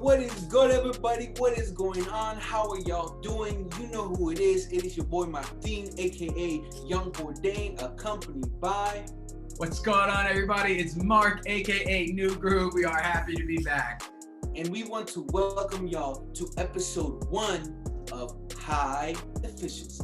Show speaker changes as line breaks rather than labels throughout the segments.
What is good, everybody? What is going on? How are y'all doing? You know who it is. It is your boy Martin, aka Unported, accompanied by...
What's going on, everybody? It's Mark, aka New Groove. We are happy to be back.
And we want to welcome y'all to episode 1 of High Efficiency.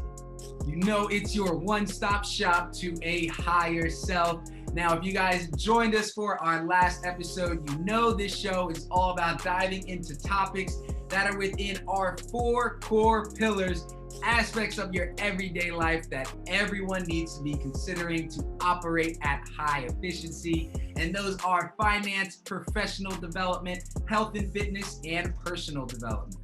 You know, it's your one-stop shop to a higher self. Now, if you guys joined us for our last episode, you know this show is all about diving into topics that are within our 4 core pillars, aspects of your everyday life that everyone needs to be considering to operate at high efficiency. And those are finance, professional development, health and fitness, and personal development.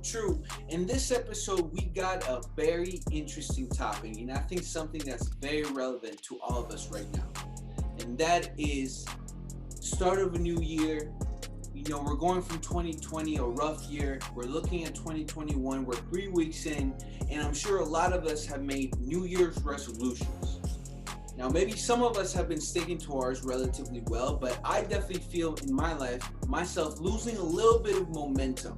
True. In this episode, we got a very interesting topic, and I think something that's very relevant to all of us right now. And that is start of a new year. You know, we're going from 2020, a rough year. We're looking at 2021. We're 3 weeks in, and I'm sure a lot of us have made New Year's resolutions. Now, maybe some of us have been sticking to ours relatively well, but I definitely feel in my life, myself losing a little bit of momentum.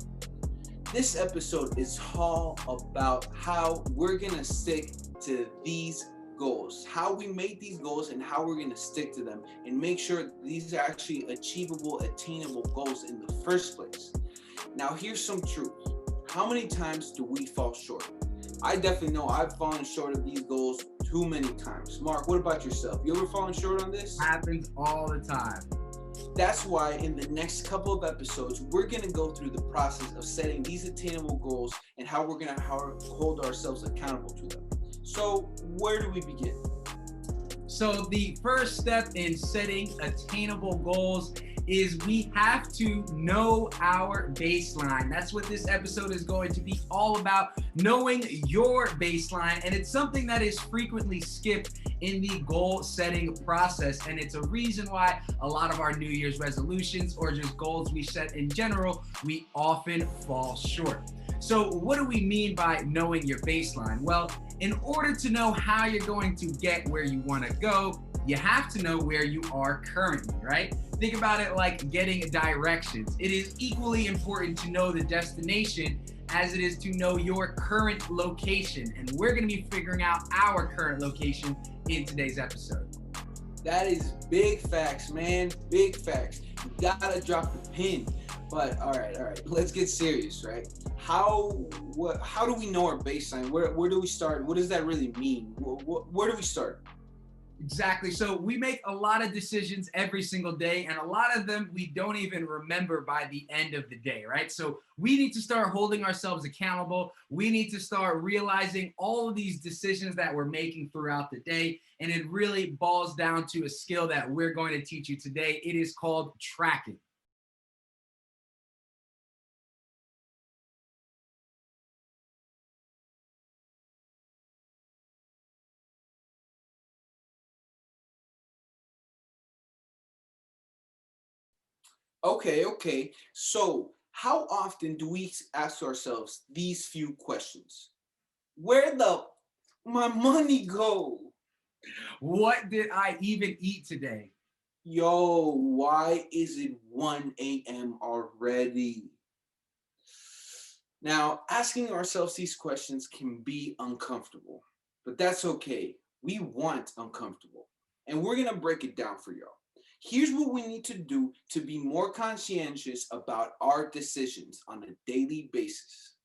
This episode is all about how we're gonna stick to these goals, how we made these goals and how we're gonna stick to them and make sure these are actually achievable, attainable goals in the first place. Now, here's some truth. How many times do we fall short? I definitely know I've fallen short of these goals too many times. Mark, what about yourself? You ever fallen short on this?
Happens all the time.
That's why in the next couple of episodes, we're going to go through the process of setting these attainable goals and how we're going to hold ourselves accountable to them. So where do we begin?
So the first step in setting attainable goals is we have to know our baseline. That's what this episode is going to be all about, knowing your baseline. And it's something that is frequently skipped in the goal setting process. And it's a reason why a lot of our New Year's resolutions or just goals we set in general, we often fall short. So what do we mean by knowing your baseline? Well, in order to know how you're going to get where you want to go, you have to know where you are currently, right? Think about it like getting directions. It is equally important to know the destination as it is to know your current location. And we're going to be figuring out our current location in today's episode.
That is big facts, man. Big facts. You gotta drop the pin. But all right. Let's get serious, right? How do we know our baseline? Where do we start? What does that really mean? Where do we start?
Exactly. So we make a lot of decisions every single day, and a lot of them we don't even remember by the end of the day, right? So we need to start holding ourselves accountable. We need to start realizing all of these decisions that we're making throughout the day. And it really boils down to a skill that we're going to teach you today. It is called tracking.
Okay. So how often do we ask ourselves these few questions? Where my money go?
What did I even eat today?
Yo, why is it 1 a.m. already? Now, asking ourselves these questions can be uncomfortable, but that's okay. We want uncomfortable, and we're gonna break it down for y'all. Here's what we need to do to be more conscientious about our decisions on a daily basis.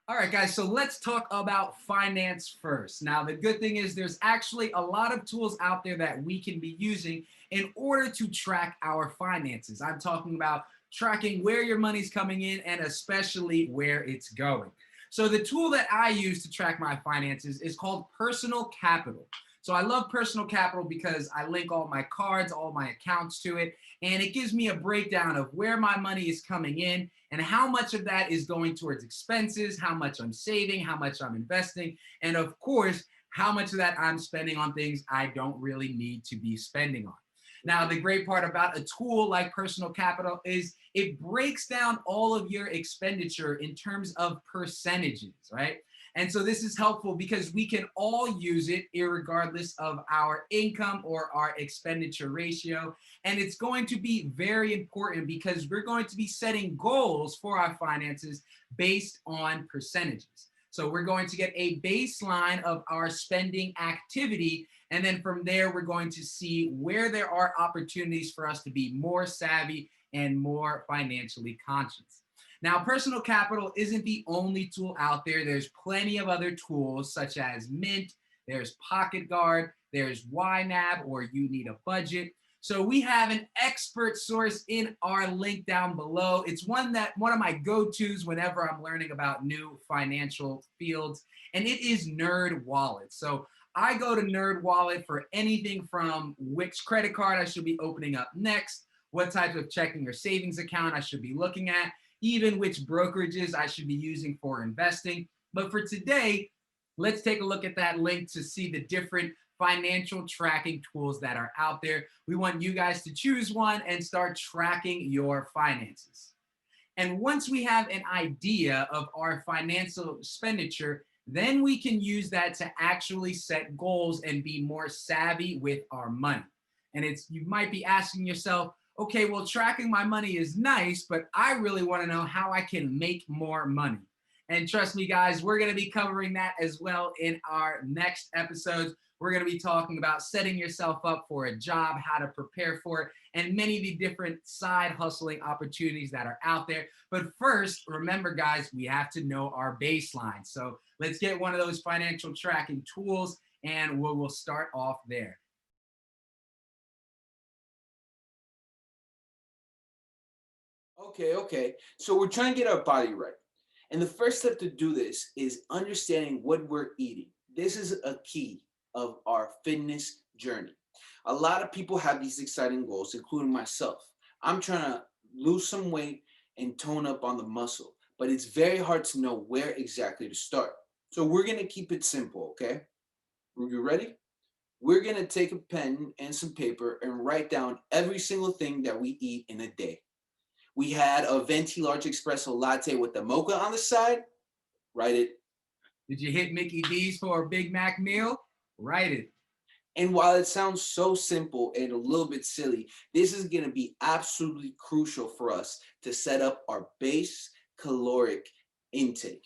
All right, guys, so let's talk about finance first. Now, the good thing is there's actually a lot of tools out there that we can be using in order to track our finances. I'm talking about tracking where your money's coming in and especially where it's going. So the tool that I use to track my finances is called Personal Capital. So I love Personal Capital because I link all my cards, all my accounts to it, and it gives me a breakdown of where my money is coming in and how much of that is going towards expenses, how much I'm saving, how much I'm investing, and of course, how much of that I'm spending on things I don't really need to be spending on. Now, the great part about a tool like Personal Capital is it breaks down all of your expenditure in terms of percentages, right? And so this is helpful because we can all use it irregardless of our income or our expenditure ratio. And it's going to be very important because we're going to be setting goals for our finances based on percentages. So we're going to get a baseline of our spending activity. And then from there, we're going to see where there are opportunities for us to be more savvy and more financially conscious. Now, personal capital isn't the only tool out there. There's plenty of other tools such as Mint, there's Pocket Guard, there's YNAB, or You Need a Budget. So we have an expert source in our link down below. It's one of my go-tos whenever I'm learning about new financial fields, and it is NerdWallet. So I go to NerdWallet for anything from which credit card I should be opening up next, what type of checking or savings account I should be looking at, even which brokerages I should be using for investing. But for today, let's take a look at that link to see the different financial tracking tools that are out there. We want you guys to choose one and start tracking your finances. And once we have an idea of our financial expenditure, then we can use that to actually set goals and be more savvy with our money. And you might be asking yourself, okay, well, tracking my money is nice, but I really want to know how I can make more money. And trust me, guys, we're going to be covering that as well in our next episodes. We're going to be talking about setting yourself up for a job, how to prepare for it, and many of the different side hustling opportunities that are out there. But first, remember, guys, we have to know our baseline. So let's get one of those financial tracking tools, and we'll start off there.
Okay. So we're trying to get our body right. And the first step to do this is understanding what we're eating. This is a key of our fitness journey. A lot of people have these exciting goals, including myself. I'm trying to lose some weight and tone up on the muscle, but it's very hard to know where exactly to start. So we're going to keep it simple, okay? Are you ready? We're going to take a pen and some paper and write down every single thing that we eat in a day. We had a venti large espresso latte with the mocha on the side. Write it.
Did you hit Mickey D's for a Big Mac meal? Write it.
And while it sounds so simple and a little bit silly, this is going to be absolutely crucial for us to set up our base caloric intake.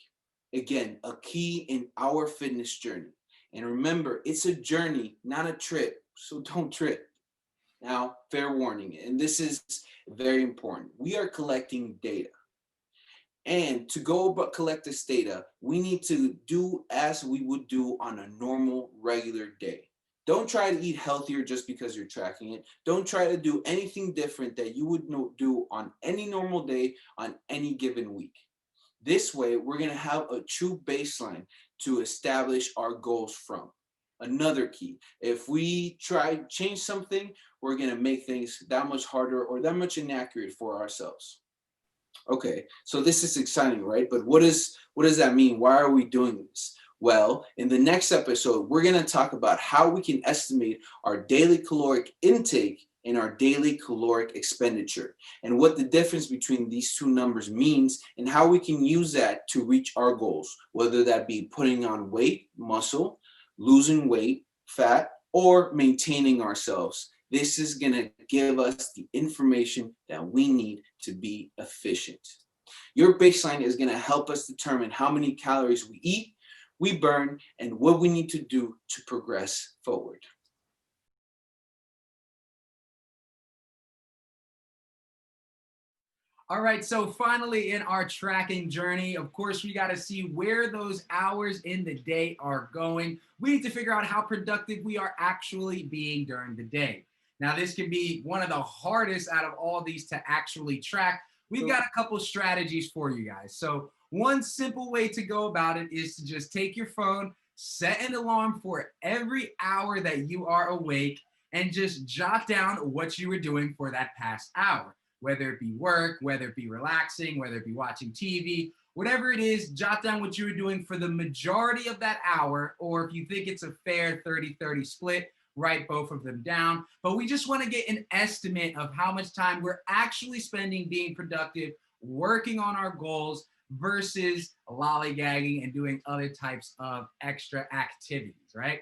Again, a key in our fitness journey. And remember, it's a journey, not a trip. So don't trip. Now, fair warning, and this is very important. We are collecting data. And to go about collect this data, we need to do as we would do on a normal, regular day. Don't try to eat healthier just because you're tracking it. Don't try to do anything different that you would do on any normal day on any given week. This way, we're going to have a true baseline to establish our goals from. Another key, if we try to change something, we're going to make things that much harder or that much inaccurate for ourselves. Okay, so this is exciting, right? But what does that mean? Why are we doing this? Well, in the next episode, we're going to talk about how we can estimate our daily caloric intake and our daily caloric expenditure, and what the difference between these two numbers means, and how we can use that to reach our goals, whether that be putting on weight, muscle, losing weight, fat, or maintaining ourselves. This is going to give us the information that we need to be efficient. Your baseline is going to help us determine how many calories we eat, we burn, and what we need to do to progress forward.
All right, so finally in our tracking journey, of course, we got to see where those hours in the day are going. We need to figure out how productive we are actually being during the day. Now, this can be one of the hardest out of all these to actually track. We've got a couple strategies for you guys. So one simple way to go about it is to just take your phone, set an alarm for every hour that you are awake, and just jot down what you were doing for that past hour. Whether it be work, whether it be relaxing, whether it be watching TV, whatever it is, jot down what you were doing for the majority of that hour, or if you think it's a fair 30-30 split, write both of them down. But we just want to get an estimate of how much time we're actually spending being productive, working on our goals, versus lollygagging and doing other types of extra activities, right?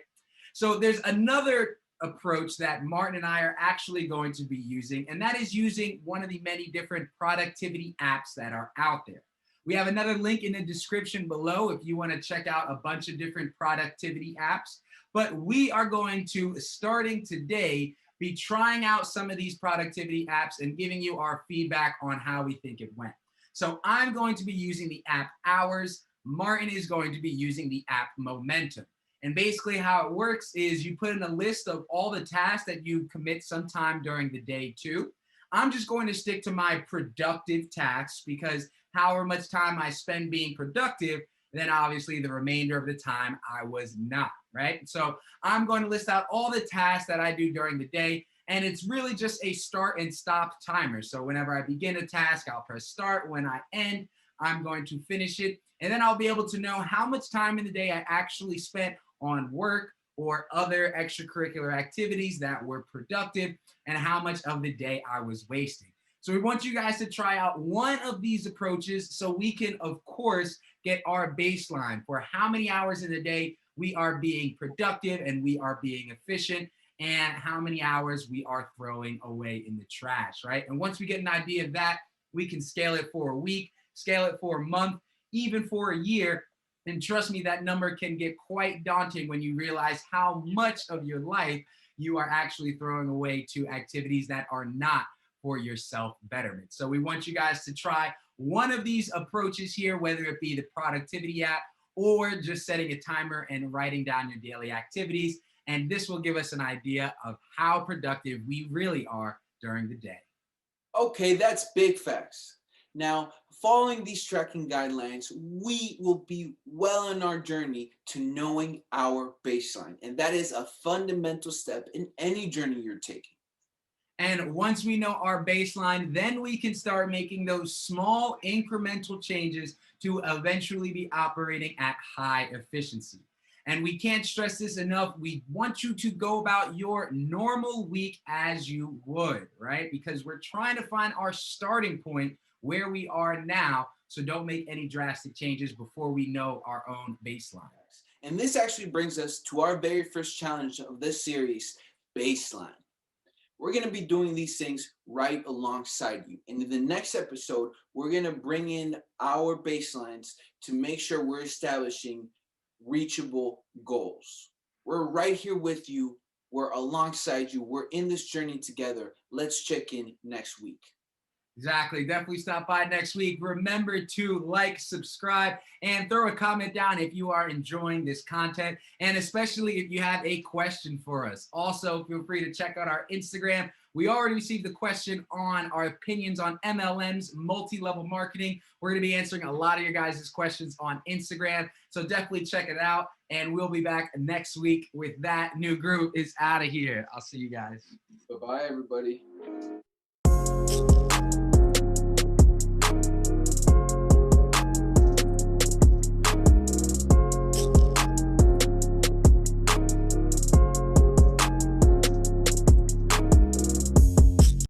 So there's another approach that Martin and I are actually going to be using, and that is using one of the many different productivity apps that are out there. We have another link in the description below if you want to check out a bunch of different productivity apps. But we are going to, starting today, be trying out some of these productivity apps and giving you our feedback on how we think it went. So I'm going to be using the app Hours. Martin is going to be using the app Momentum. And basically how it works is you put in a list of all the tasks that you commit sometime during the day to. I'm just going to stick to my productive tasks because however much time I spend being productive, then obviously the remainder of the time I was not, right? So I'm going to list out all the tasks that I do during the day, and it's really just a start and stop timer. So whenever I begin a task, I'll press start. When I end, I'm going to finish it, and then I'll be able to know how much time in the day I actually spent on work or other extracurricular activities that were productive and how much of the day I was wasting. So we want you guys to try out one of these approaches so we can, of course, get our baseline for how many hours in the day we are being productive and we are being efficient and how many hours we are throwing away in the trash, right? And once we get an idea of that, we can scale it for a week, scale it for a month, even for a year. And trust me, that number can get quite daunting when you realize how much of your life you are actually throwing away to activities that are not for your self-betterment. So we want you guys to try one of these approaches here, whether it be the productivity app or just setting a timer and writing down your daily activities. And this will give us an idea of how productive we really are during the day.
Okay, that's big facts. Now, following these tracking guidelines, we will be well on our journey to knowing our baseline. And that is a fundamental step in any journey you're taking.
And once we know our baseline, then we can start making those small incremental changes to eventually be operating at high efficiency. And we can't stress this enough. We want you to go about your normal week as you would, right? Because we're trying to find our starting point where we are now. So don't make any drastic changes before we know our own baseline.
And this actually brings us to our very first challenge of this series, baseline. We're going to be doing these things right alongside you. And in the next episode, we're going to bring in our baselines to make sure we're establishing reachable goals. We're right here with you. We're alongside you. We're in this journey together. Let's check in next week.
Exactly. Definitely stop by next week. Remember to like, subscribe, and throw a comment down if you are enjoying this content, and especially if you have a question for us. Also, feel free to check out our Instagram. We already received the question on our opinions on MLMs, multi-level marketing. We're going to be answering a lot of your guys' questions on Instagram, so definitely check it out, and we'll be back next week with that. New group is out of here. I'll see you guys.
Bye-bye, everybody.